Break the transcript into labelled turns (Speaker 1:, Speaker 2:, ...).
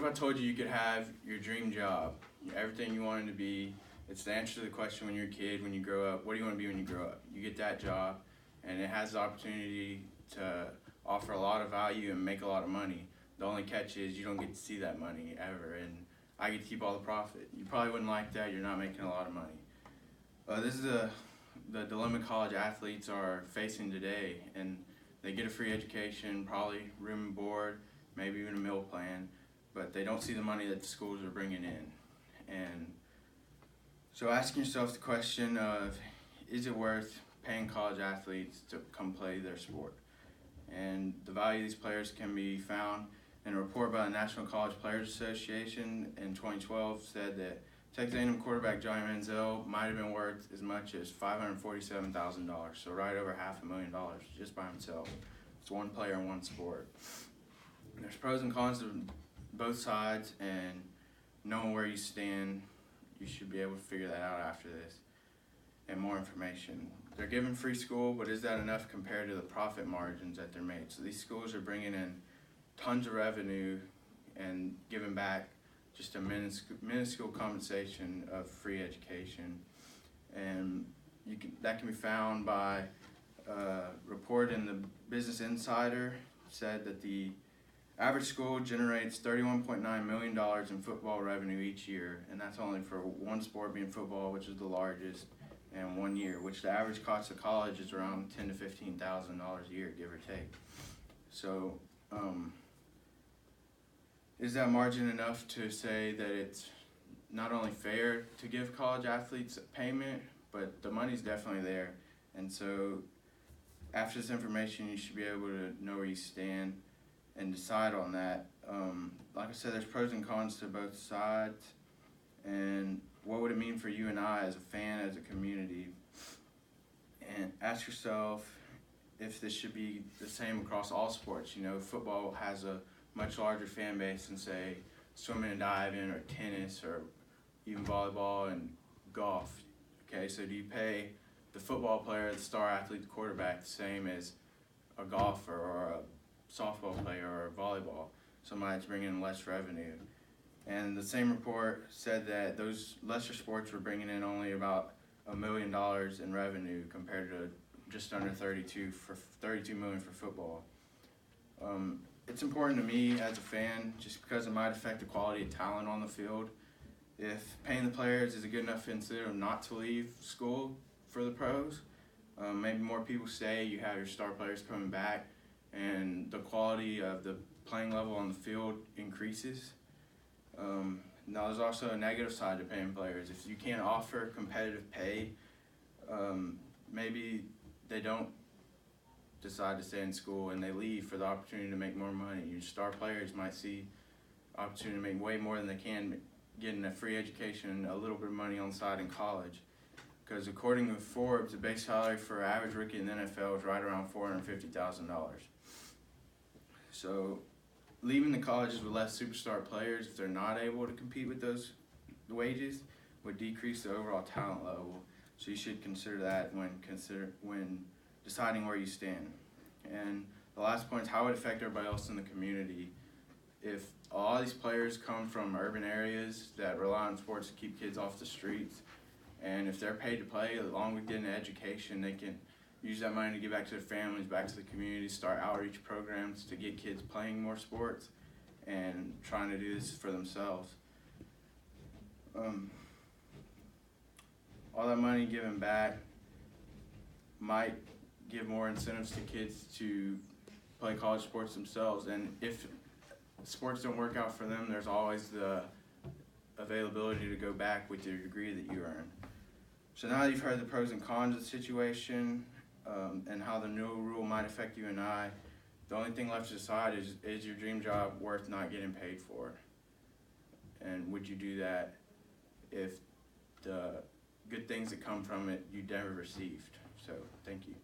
Speaker 1: I told you could have your dream job, everything you wanted to be. It's the answer to the question when you're a kid, when you grow up, what do you want to be when you grow up? You get that job, and it has the opportunity to offer a lot of value and make a lot of money. The only catch is you don't get to see that money ever, and I get to keep all the profit. You probably wouldn't like that. You're not making a lot of money. This is the dilemma college athletes are facing today, and they get a free education, probably room and board, maybe even a meal plan, but they don't see the money that the schools are bringing in. And so asking yourself the question of, is it worth paying college athletes to come play their sport? And the value of these players can be found in a report by the National College Players Association in 2012 said that Texas A&M quarterback Johnny Manziel might have been worth as much as $547,000, so right over $500,000 just by himself. It's one player in one sport. There's pros and cons to both sides, and knowing where you stand, you should be able to figure that out after this. And more information. They're giving free school, but is that enough compared to the profit margins that they're made? So these schools are bringing in tons of revenue and giving back just a minuscule compensation of free education. And that can be found by a report in the Business Insider said that the average school generates $31.9 million in football revenue each year, and that's only for one sport being football, which is the largest, and 1 year, which the average cost of college is around $10,000 to $15,000 a year, give or take. So, is that margin enough to say that it's not only fair to give college athletes payment, but the money's definitely there? And so, after this information, you should be able to know where you stand and decide on that. Like I said, there's pros and cons to both sides, and what would it mean for you and I as a fan, as a community? And ask yourself if this should be the same across all sports. You know, football has a much larger fan base than, say, swimming and diving or tennis or even volleyball and golf. Okay, so do you pay the football player, the star athlete, the quarterback, the same as a golfer or a softball player or a volleyball, somebody that's bringing in less revenue? And the same report said that those lesser sports were bringing in only about $1 million in revenue compared to just under 32 million for football. It's important to me as a fan just because it might affect the quality of talent on the field. If paying the players is a good enough incentive not to leave school for the pros, maybe more people stay, you have your star players coming back, and the quality of the playing level on the field increases. Now there's also a negative side to paying players. If you can't offer competitive pay, maybe they don't decide to stay in school and they leave for the opportunity to make more money. Your star players might see opportunity to make way more than they can getting a free education and a little bit of money on the side in college. Because according to Forbes, the base salary for an average rookie in the NFL is right around $450,000. So leaving the colleges with less superstar players, if they're not able to compete with those wages, would decrease the overall talent level. So you should consider that when deciding where you stand. And the last point is how it would affect everybody else in the community. If a lot of these players come from urban areas that rely on sports to keep kids off the streets, and if they're paid to play, along with getting an education, they can use that money to give back to their families, back to the community, start outreach programs to get kids playing more sports and trying to do this for themselves. All that money given back might give more incentives to kids to play college sports themselves. And if sports don't work out for them, there's always the availability to go back with your degree that you earn. So now that you've heard the pros and cons of the situation, and how the new rule might affect you and I, the only thing left to decide is your dream job worth not getting paid for? And would you do that if the good things that come from it you never received? So, thank you.